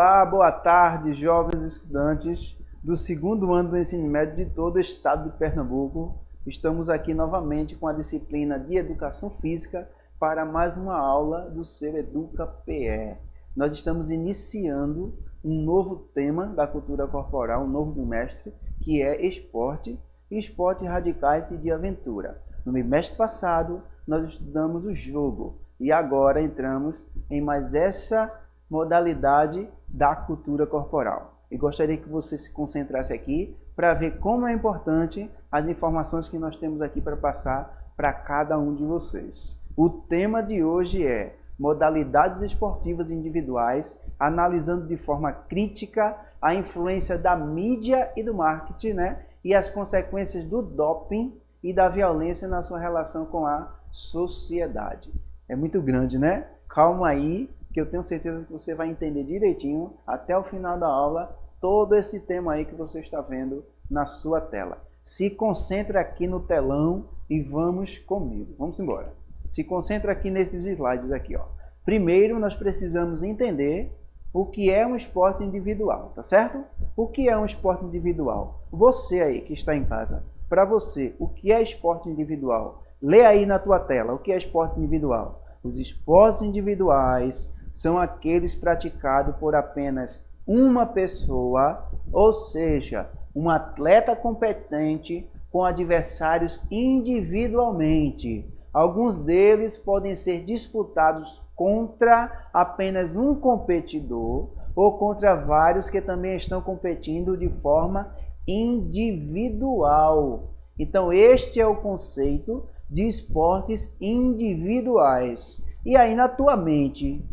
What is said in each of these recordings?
Olá, boa tarde, jovens estudantes do segundo ano do ensino médio de todo o estado de Pernambuco. Estamos aqui novamente com a disciplina de Educação Física para mais uma aula do seu EducaPE. Nós estamos iniciando um novo tema da cultura corporal, um novo bimestre, que é esporte e esportes radicais e de aventura. No bimestre passado, nós estudamos o jogo e agora entramos em mais essa modalidade da cultura corporal. E gostaria que você se concentrasse aqui para ver como é importante as informações que nós temos aqui para passar para cada um de vocês. O tema de hoje é modalidades esportivas individuais, analisando de forma crítica a influência da mídia e do marketing, e as consequências do doping e da violência na sua relação com a sociedade. É muito grande, né? Calma aí, que eu tenho certeza que você vai entender direitinho até o final da aula todo esse tema aí que você está vendo na sua tela. Se concentra aqui no telão e vamos comigo. Vamos embora. Se concentra aqui nesses slides aqui, ó. Primeiro, nós precisamos entender o que é um esporte individual, tá certo? O que é um esporte individual? Você aí que está em casa, para você, o que é esporte individual? Lê aí na tua tela, o que é esporte individual? Os esportes individuais são aqueles praticados por apenas uma pessoa, ou seja, um atleta competente com adversários individualmente. Alguns deles podem ser disputados contra apenas um competidor ou contra vários que também estão competindo de forma individual. Então, este é o conceito de esportes individuais. E aí, na tua mente,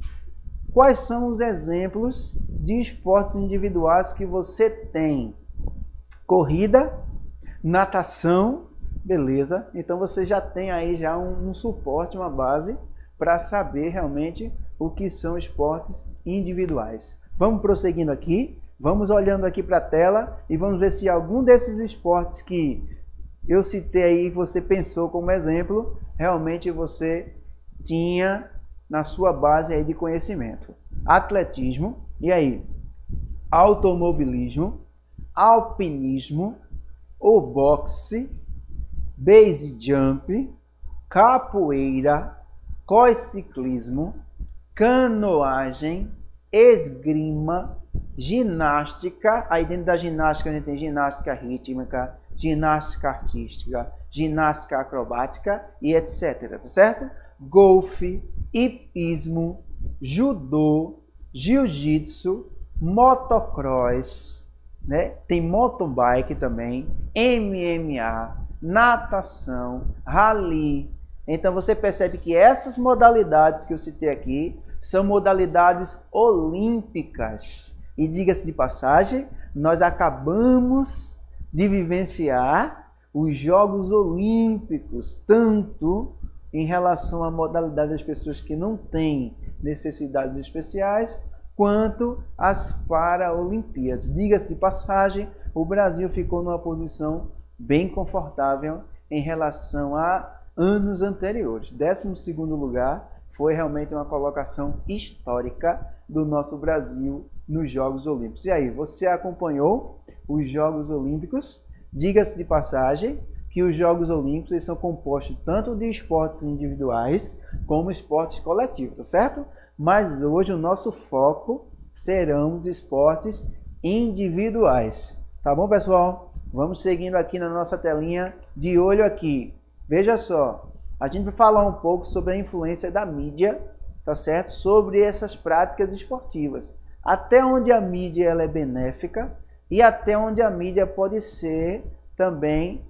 quais são os exemplos de esportes individuais que você tem? Corrida, natação, beleza? Então você já tem aí já um suporte, uma base para saber realmente o que são esportes individuais. Vamos prosseguindo aqui, vamos olhando aqui para a tela e vamos ver se algum desses esportes que eu citei aí, você pensou como exemplo, realmente você tinha na sua base aí de conhecimento. Atletismo, e aí? Automobilismo, alpinismo, o boxe, base jump, capoeira, ciclismo, canoagem, esgrima, ginástica. Aí dentro da ginástica a gente tem ginástica rítmica, ginástica artística, ginástica acrobática e etc, tá certo? Golfe, hipismo, judô, jiu-jitsu, motocross, tem mountain bike também, MMA, natação, rally. Então você percebe que essas modalidades que eu citei aqui são modalidades olímpicas. E diga-se de passagem, nós acabamos de vivenciar os Jogos Olímpicos, tanto em relação à modalidade das pessoas que não têm necessidades especiais, quanto às Paralimpíadas. Diga-se de passagem, o Brasil ficou numa posição bem confortável em relação a anos anteriores. 12º lugar foi realmente uma colocação histórica do nosso Brasil nos Jogos Olímpicos. E aí, você acompanhou os Jogos Olímpicos? Diga-se de passagem que os Jogos Olímpicos eles são compostos tanto de esportes individuais como esportes coletivos, tá certo? Mas hoje o nosso foco serão os esportes individuais. Tá bom, pessoal? Vamos seguindo aqui na nossa telinha, de olho aqui. Veja só, a gente vai falar um pouco sobre a influência da mídia, tá certo? Sobre essas práticas esportivas. Até onde a mídia ela é benéfica e até onde a mídia pode ser também,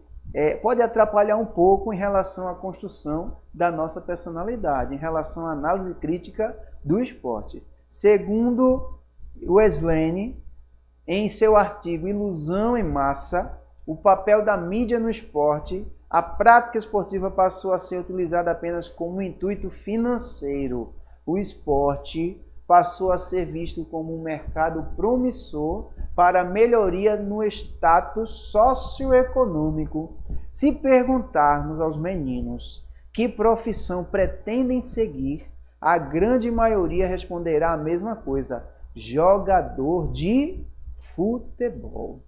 pode atrapalhar um pouco em relação à construção da nossa personalidade, em relação à análise crítica do esporte. Segundo o Slane, em seu artigo Ilusão em Massa, o papel da mídia no esporte, a prática esportiva passou a ser utilizada apenas como um intuito financeiro. O esporte passou a ser visto como um mercado promissor para melhoria no status socioeconômico. Se perguntarmos aos meninos que profissão pretendem seguir, a grande maioria responderá a mesma coisa: jogador de futebol.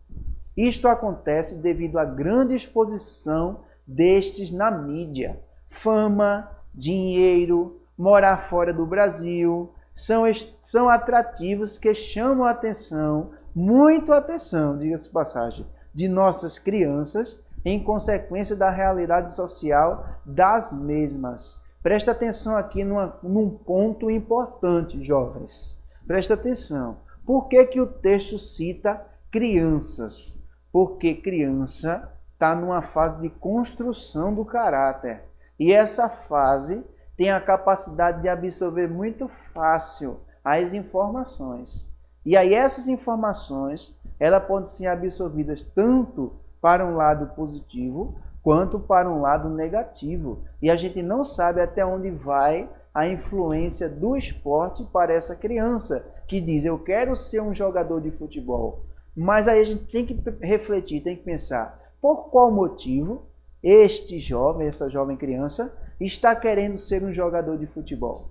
Isto acontece devido à grande exposição destes na mídia. Fama, dinheiro, morar fora do Brasil, são atrativos que chamam a atenção, muito atenção, diga-se de passagem, de nossas crianças, em consequência da realidade social das mesmas. Presta atenção aqui num ponto importante, jovens. Presta atenção. Por que o texto cita crianças? Porque criança está numa fase de construção do caráter. E essa fase tem a capacidade de absorver muito fácil as informações. E aí essas informações, elas podem ser absorvidas tanto para um lado positivo, quanto para um lado negativo. E a gente não sabe até onde vai a influência do esporte para essa criança, que diz, eu quero ser um jogador de futebol. Mas aí a gente tem que refletir, tem que pensar, por qual motivo este jovem, essa jovem criança, está querendo ser um jogador de futebol?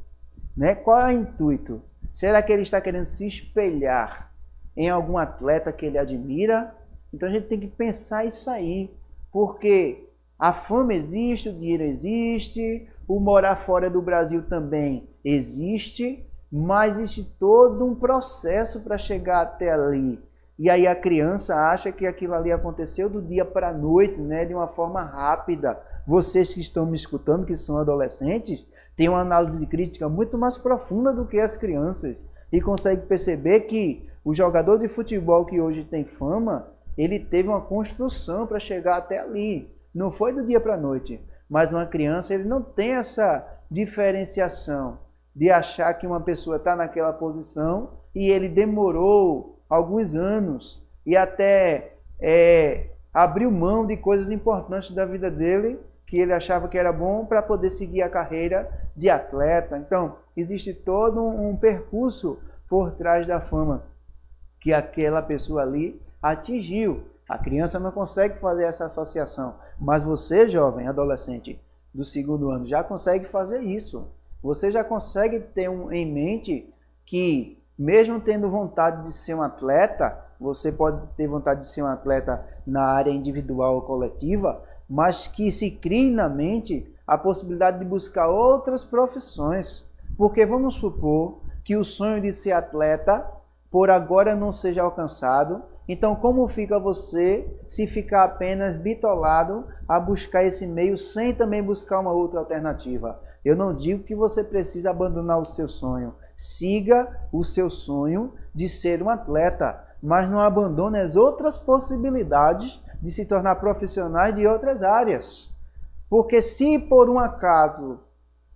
Né? Qual é o intuito? Será que ele está querendo se espelhar em algum atleta que ele admira? Então a gente tem que pensar isso aí, porque a fama existe, o dinheiro existe, o morar fora do Brasil também existe, mas existe todo um processo para chegar até ali. E aí a criança acha que aquilo ali aconteceu do dia para a noite, né, de uma forma rápida. Vocês que estão me escutando, que são adolescentes, têm uma análise crítica muito mais profunda do que as crianças e conseguem perceber que o jogador de futebol que hoje tem fama, ele teve uma construção para chegar até ali. Não foi do dia para a noite. Mas uma criança, ele não tem essa diferenciação de achar que uma pessoa está naquela posição e ele demorou alguns anos e até abriu mão de coisas importantes da vida dele que ele achava que era bom para poder seguir a carreira de atleta. Então, existe todo um percurso por trás da fama que aquela pessoa ali atingiu. A criança não consegue fazer essa associação, mas você, jovem, adolescente do segundo ano, já consegue fazer isso. Você já consegue ter em mente que, mesmo tendo vontade de ser um atleta, você pode ter vontade de ser um atleta na área individual ou coletiva, mas que se crie na mente a possibilidade de buscar outras profissões. Porque vamos supor que o sonho de ser atleta, por agora, não seja alcançado. Então, como fica você se ficar apenas bitolado a buscar esse meio sem também buscar uma outra alternativa? Eu não digo que você precisa abandonar o seu sonho. Siga o seu sonho de ser um atleta, mas não abandone as outras possibilidades de se tornar profissionais de outras áreas. Porque se por um acaso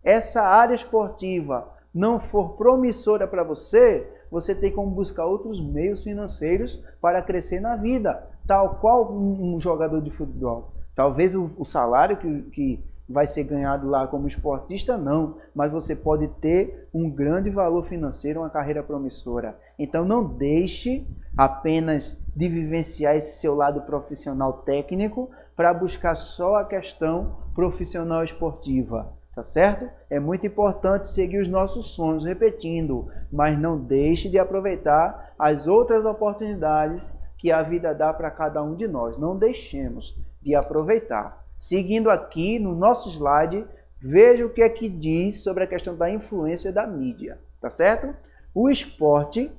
essa área esportiva não for promissora para você, você tem como buscar outros meios financeiros para crescer na vida, tal qual um jogador de futebol. Talvez o salário que vai ser ganhado lá como esportista, não, mas você pode ter um grande valor financeiro, uma carreira promissora. Então não deixe apenas de vivenciar esse seu lado profissional técnico para buscar só a questão profissional esportiva. Tá certo? É muito importante seguir os nossos sonhos, repetindo, mas não deixe de aproveitar as outras oportunidades que a vida dá para cada um de nós. Não deixemos de aproveitar. Seguindo aqui no nosso slide, veja o que é que diz sobre a questão da influência da mídia, tá certo? O esporte,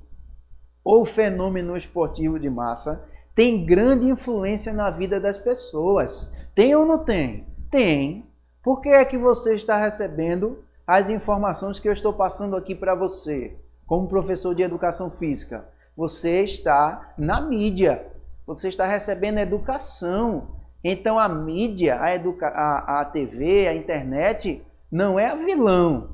ou fenômeno esportivo de massa, tem grande influência na vida das pessoas. Tem ou não tem? Tem. Por que é que você está recebendo as informações que eu estou passando aqui para você, como professor de educação física? Você está na mídia, você está recebendo educação. Então a mídia, a TV, a internet, não é a vilão,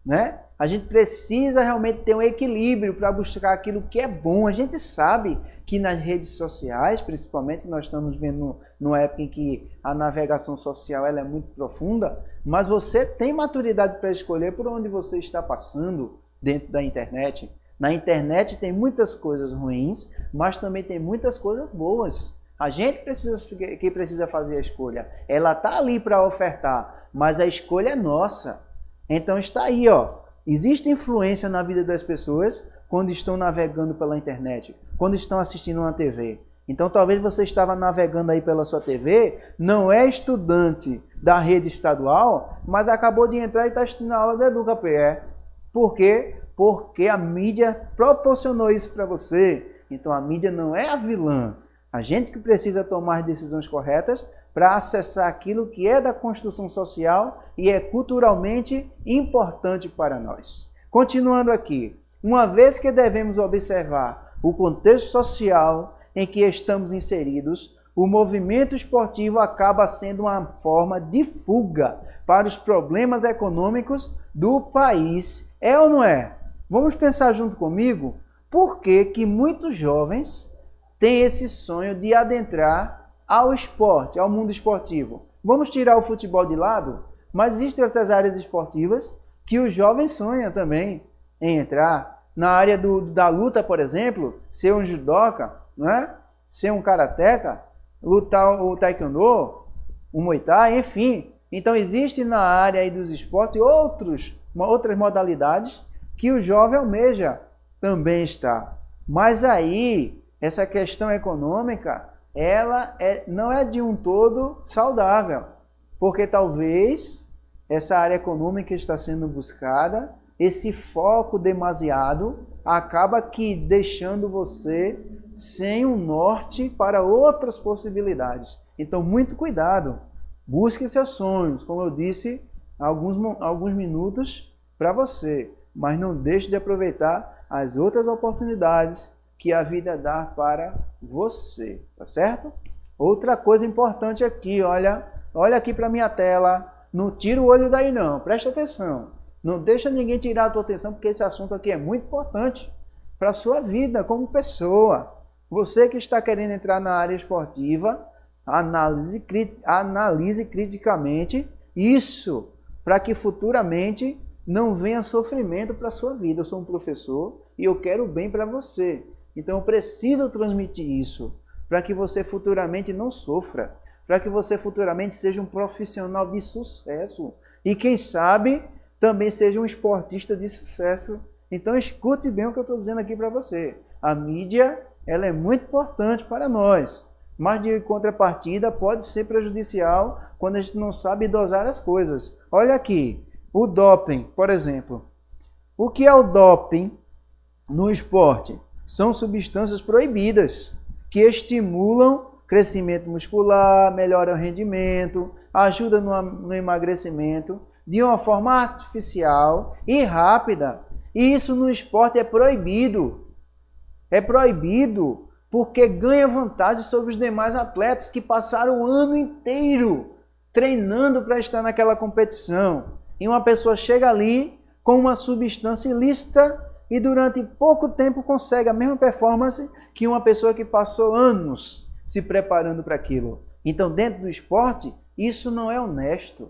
né? A gente precisa realmente ter um equilíbrio para buscar aquilo que é bom. A gente sabe que nas redes sociais, principalmente, nós estamos vendo numa época em que a navegação social ela é muito profunda, mas você tem maturidade para escolher por onde você está passando dentro da internet. Na internet tem muitas coisas ruins, mas também tem muitas coisas boas. A gente precisa fazer a escolha. Ela está ali para ofertar, mas a escolha é nossa. Então está aí, ó. Existe influência na vida das pessoas quando estão navegando pela internet, quando estão assistindo uma TV. Então talvez você estava navegando aí pela sua TV, não é estudante da rede estadual, mas acabou de entrar e está assistindo a aula do EducaPE. Por quê? Porque a mídia proporcionou isso para você. Então a mídia não é a vilã. A gente que precisa tomar decisões corretas para acessar aquilo que é da construção social e é culturalmente importante para nós. Continuando aqui, uma vez que devemos observar o contexto social em que estamos inseridos, o movimento esportivo acaba sendo uma forma de fuga para os problemas econômicos do país. É ou não é? Vamos pensar junto comigo por que muitos jovens têm esse sonho de adentrar ao esporte, ao mundo esportivo. Vamos tirar o futebol de lado, mas existem outras áreas esportivas que os jovens sonham também em entrar. Na área da luta, por exemplo, ser um judoca, não é? Ser um karateca, lutar o taekwondo, o muay thai, enfim. Então existe na área aí dos esportes outras modalidades que o jovem almeja também estar. Mas aí, essa questão econômica, ela não é de um todo saudável, porque talvez essa área econômica está sendo buscada, esse foco demasiado acaba que deixando você sem um norte para outras possibilidades. Então, muito cuidado, busque seus sonhos, como eu disse há alguns minutos para você, mas não deixe de aproveitar as outras oportunidades que a vida dá para você, tá certo? Outra coisa importante aqui, olha aqui para minha tela, não tira o olho daí não, presta atenção, não deixa ninguém tirar a tua atenção, porque esse assunto aqui é muito importante para a sua vida como pessoa. Você que está querendo entrar na área esportiva, analise criticamente isso, para que futuramente não venha sofrimento para a sua vida. Eu sou um professor e eu quero o bem para você. Então eu preciso transmitir isso para que você futuramente não sofra, para que você futuramente seja um profissional de sucesso e quem sabe também seja um esportista de sucesso. Então escute bem o que eu estou dizendo aqui para você. A mídia, ela é muito importante para nós, mas de contrapartida pode ser prejudicial quando a gente não sabe dosar as coisas. Olha aqui, o doping, por exemplo. O que é o doping no esporte? São substâncias proibidas que estimulam crescimento muscular, melhoram o rendimento, ajudam no emagrecimento de uma forma artificial e rápida. E isso no esporte é proibido. É proibido porque ganha vantagem sobre os demais atletas que passaram o ano inteiro treinando para estar naquela competição. E uma pessoa chega ali com uma substância ilícita e durante pouco tempo consegue a mesma performance que uma pessoa que passou anos se preparando para aquilo. Então, dentro do esporte, isso não é honesto.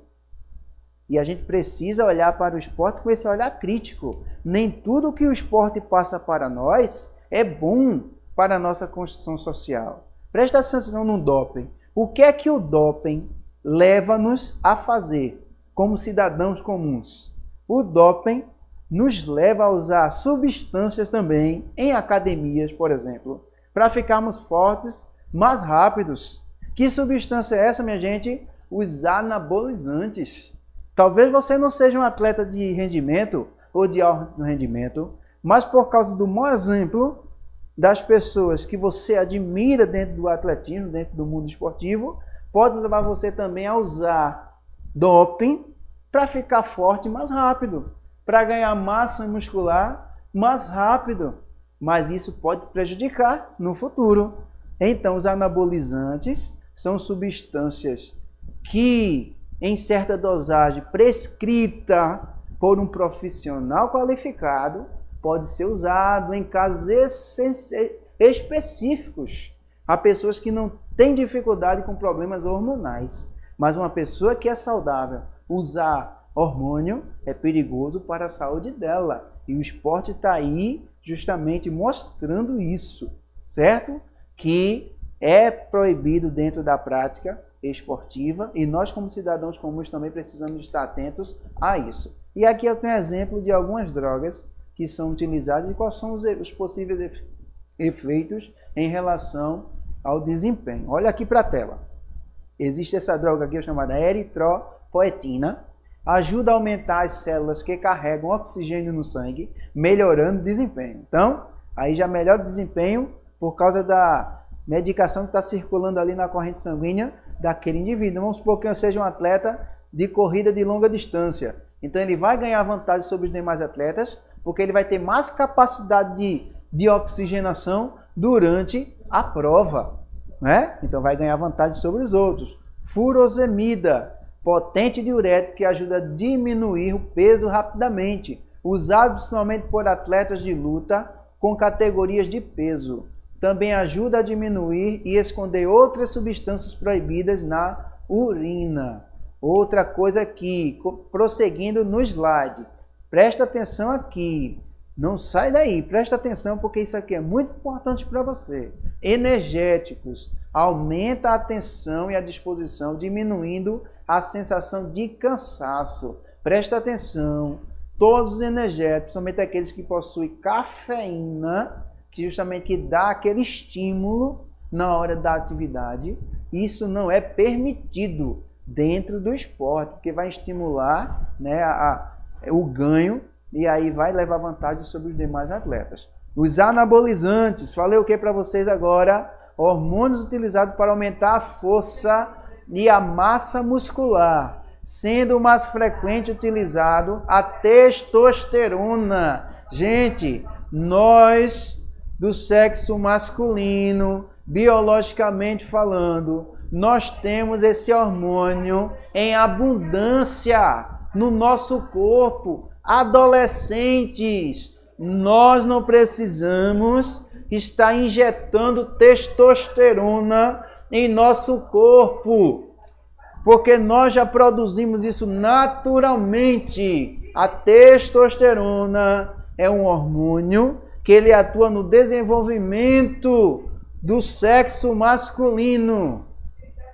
E a gente precisa olhar para o esporte com esse olhar crítico. Nem tudo que o esporte passa para nós é bom para a nossa construção social. Presta atenção no doping. O que é que o doping leva-nos a fazer como cidadãos comuns? O doping nos leva a usar substâncias também em academias, por exemplo, para ficarmos fortes, mais rápidos. Que substância é essa, minha gente? Os anabolizantes. Talvez você não seja um atleta de rendimento ou de alto rendimento, mas por causa do mau exemplo das pessoas que você admira dentro do atletismo, dentro do mundo esportivo, pode levar você também a usar doping para ficar forte mais rápido, para ganhar massa muscular mais rápido. Mas isso pode prejudicar no futuro. Então, os anabolizantes são substâncias que, em certa dosagem prescrita por um profissional qualificado, pode ser usado em casos específicos. Há pessoas que não têm dificuldade com problemas hormonais, mas uma pessoa que é saudável, usar hormônio é perigoso para a saúde dela. E o esporte está aí justamente mostrando isso, certo? Que é proibido dentro da prática esportiva e nós, como cidadãos comuns, também precisamos estar atentos a isso. E aqui eu tenho exemplo de algumas drogas que são utilizados e quais são os possíveis efeitos em relação ao desempenho. Olha aqui para a tela. Existe essa droga aqui chamada eritropoetina, ajuda a aumentar as células que carregam oxigênio no sangue, melhorando o desempenho. Então, aí já melhora o desempenho por causa da medicação que está circulando ali na corrente sanguínea daquele indivíduo. Vamos supor que eu seja um atleta de corrida de longa distância. Então, ele vai ganhar vantagem sobre os demais atletas, porque ele vai ter mais capacidade de oxigenação durante a prova, né? Então, vai ganhar vantagem sobre os outros. Furosemida, potente diurético que ajuda a diminuir o peso rapidamente, usado principalmente por atletas de luta com categorias de peso. Também ajuda a diminuir e esconder outras substâncias proibidas na urina. Outra coisa aqui, prosseguindo no slide, presta atenção aqui, não sai daí, presta atenção porque isso aqui é muito importante para você. Energéticos, aumenta a atenção e a disposição, diminuindo a sensação de cansaço. Presta atenção, todos os energéticos, somente aqueles que possuem cafeína, que justamente que dá aquele estímulo na hora da atividade, isso não é permitido dentro do esporte, porque vai estimular, né, o ganho e aí vai levar vantagem sobre os demais atletas. Os anabolizantes, falei o que para vocês agora? Hormônios utilizados para aumentar a força e a massa muscular, sendo o mais frequente utilizado a testosterona. Gente, nós do sexo masculino, biologicamente falando, nós temos esse hormônio em abundância no nosso corpo. Adolescentes, nós não precisamos estar injetando testosterona em nosso corpo, porque nós já produzimos isso naturalmente. A testosterona é um hormônio que ele atua no desenvolvimento do sexo masculino,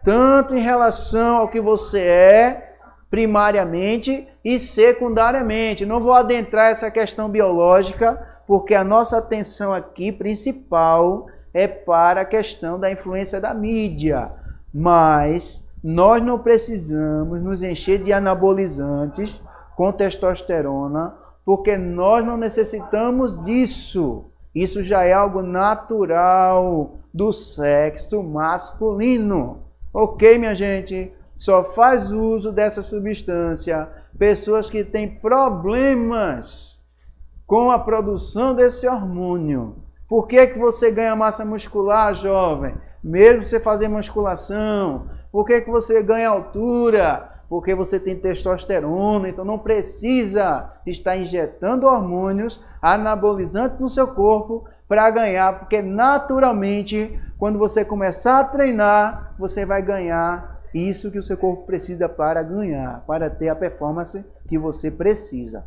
tanto em relação ao que você é primariamente e secundariamente. Não vou adentrar essa questão biológica, porque a nossa atenção aqui principal é para a questão da influência da mídia. Mas nós não precisamos nos encher de anabolizantes com testosterona, porque nós não necessitamos disso. Isso já é algo natural do sexo masculino. Ok, minha gente? Só faz uso dessa substância pessoas que têm problemas com a produção desse hormônio. Por que você ganha massa muscular, jovem? Mesmo você fazer musculação. Por que você ganha altura? Porque você tem testosterona, então não precisa estar injetando hormônios anabolizantes no seu corpo para ganhar, porque naturalmente, quando você começar a treinar, você vai ganhar isso que o seu corpo precisa para ganhar, para ter a performance que você precisa.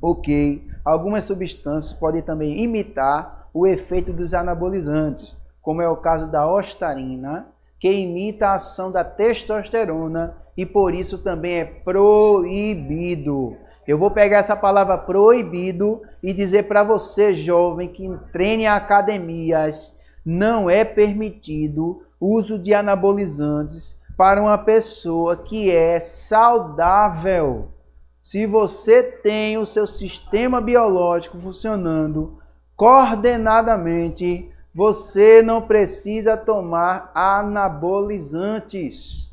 Ok, algumas substâncias podem também imitar o efeito dos anabolizantes, como é o caso da ostarina, que imita a ação da testosterona e por isso também é proibido. Eu vou pegar essa palavra proibido e dizer para você, jovem, que treine em academias, não é permitido o uso de anabolizantes para uma pessoa que é saudável. Se você tem o seu sistema biológico funcionando coordenadamente, você não precisa tomar anabolizantes.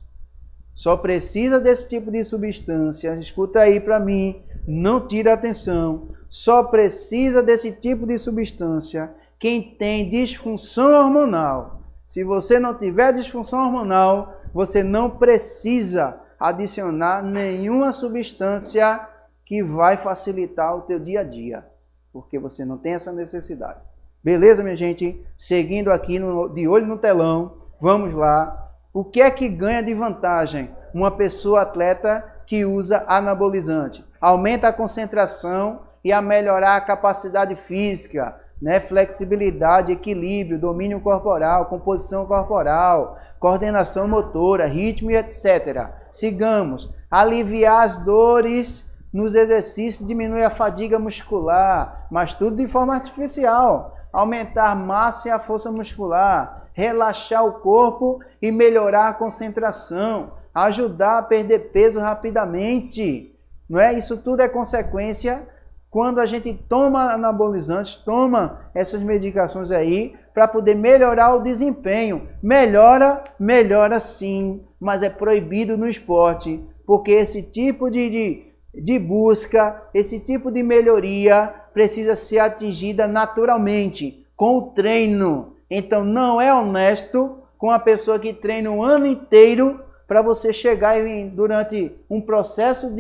Só precisa desse tipo de substância. Escuta aí para mim, não tira atenção. Só precisa desse tipo de substância quem tem disfunção hormonal. Se você não tiver disfunção hormonal, você não precisa adicionar nenhuma substância que vai facilitar o teu dia a dia, porque você não tem essa necessidade. Beleza, minha gente? Seguindo aqui de olho no telão, vamos lá. O que é que ganha de vantagem uma pessoa atleta que usa anabolizante? Aumenta a concentração e a melhorar a capacidade física, né? Flexibilidade, equilíbrio, domínio corporal, composição corporal, coordenação motora, ritmo e etc. Sigamos. Aliviar as dores nos exercícios diminui a fadiga muscular, mas tudo de forma artificial. Aumentar a massa e a força muscular, relaxar o corpo e melhorar a concentração, ajudar a perder peso rapidamente. Não é? Isso tudo é consequência quando a gente toma anabolizantes, toma essas medicações aí para poder melhorar o desempenho. Melhora sim, mas é proibido no esporte, porque esse tipo de busca, esse tipo de melhoria precisa ser atingida naturalmente, com o treino. Então não é honesto com a pessoa que treina um ano inteiro para você chegar e, durante um processo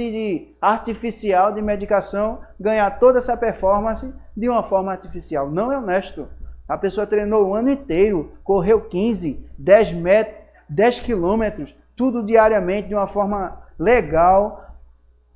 artificial de medicação, ganhar toda essa performance de uma forma artificial. Não é honesto. A pessoa treinou o ano inteiro, correu 15, 10 metros, 10 quilômetros, tudo diariamente de uma forma legal,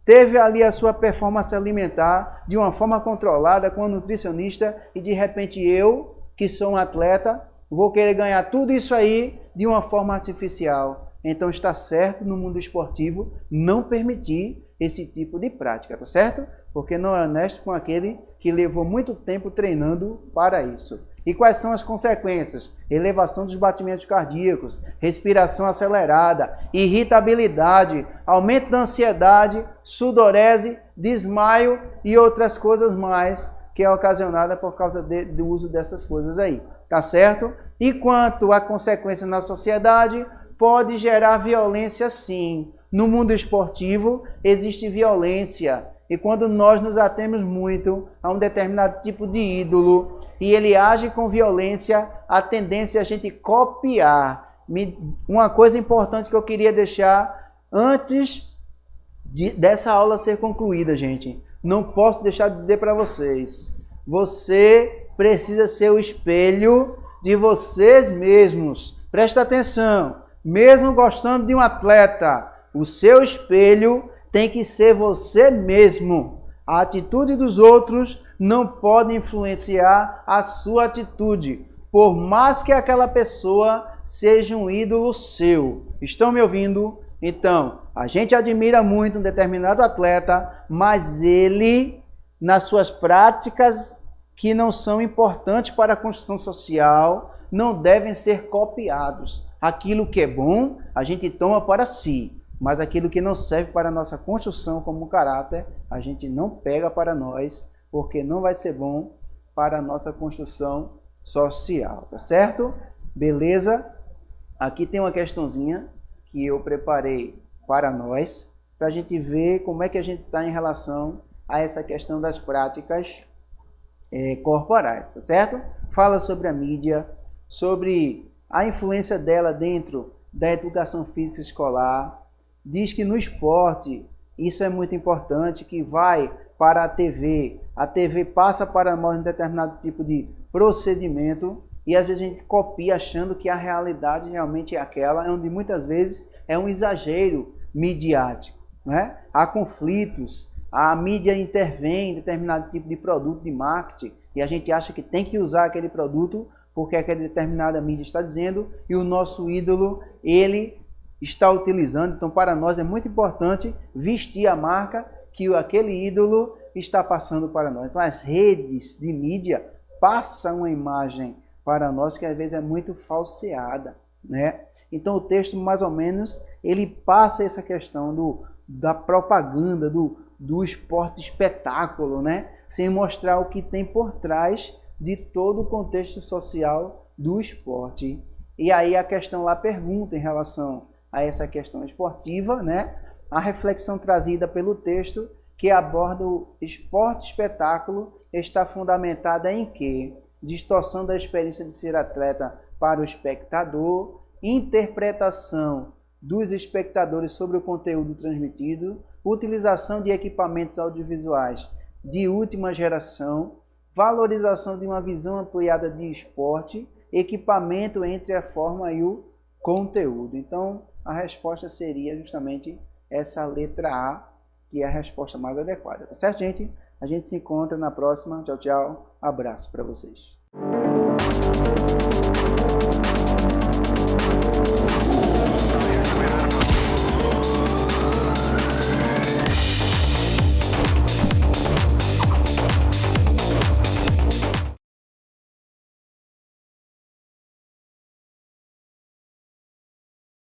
teve ali a sua performance alimentar de uma forma controlada com a nutricionista e de repente eu, que sou um atleta, vou querer ganhar tudo isso aí de uma forma artificial. Então está certo no mundo esportivo não permitir esse tipo de prática, tá certo? Porque não é honesto com aquele que levou muito tempo treinando para isso. E quais são as consequências? Elevação dos batimentos cardíacos, respiração acelerada, irritabilidade, aumento da ansiedade, sudorese, desmaio e outras coisas mais que é ocasionada por causa do uso dessas coisas aí, tá certo? E quanto à consequência na sociedade, pode gerar violência sim. No mundo esportivo existe violência. E quando nós nos atemos muito a um determinado tipo de ídolo e ele age com violência, a tendência é a gente copiar. Uma coisa importante que eu queria deixar antes dessa aula ser concluída, gente. Não posso deixar de dizer para vocês. Você precisa ser o espelho de vocês mesmos. Presta atenção. Mesmo gostando de um atleta, o seu espelho tem que ser você mesmo. A atitude dos outros não pode influenciar a sua atitude, por mais que aquela pessoa seja um ídolo seu. Estão me ouvindo? Então, a gente admira muito um determinado atleta, mas ele, nas suas práticas que não são importantes para a construção social, não devem ser copiados. Aquilo que é bom, a gente toma para si. Mas aquilo que não serve para a nossa construção como caráter, a gente não pega para nós, porque não vai ser bom para a nossa construção social, tá certo? Beleza? Aqui tem uma questãozinha que eu preparei para nós, para a gente ver como é que a gente está em relação a essa questão das práticas corporais, tá certo? Fala sobre a mídia, sobre a influência dela dentro da educação física escolar. Diz que no esporte isso é muito importante, que vai para a TV passa para nós um determinado tipo de procedimento e às vezes a gente copia achando que a realidade realmente é aquela, onde muitas vezes é um exagero midiático, né? Há conflitos, a mídia intervém em determinado tipo de produto de marketing e a gente acha que tem que usar aquele produto porque aquela determinada mídia está dizendo e o nosso ídolo, ele está utilizando. Então, para nós é muito importante vestir a marca que aquele ídolo está passando para nós. Então, as redes de mídia passam uma imagem para nós que às vezes é muito falseada, né? Então, o texto, mais ou menos, ele passa essa questão da propaganda, do esporte espetáculo, né? Sem mostrar o que tem por trás de todo o contexto social do esporte. E aí a questão lá pergunta em relação a essa questão esportiva, né? A reflexão trazida pelo texto que aborda o esporte-espetáculo está fundamentada em quê? Distorção da experiência de ser atleta para o espectador, interpretação dos espectadores sobre o conteúdo transmitido, utilização de equipamentos audiovisuais de última geração, valorização de uma visão ampliada de esporte, equipamento entre a forma e o conteúdo. Então, a resposta seria justamente essa letra A, que é a resposta mais adequada. Tá certo, gente? A gente se encontra na próxima. Tchau, tchau. Abraço para vocês.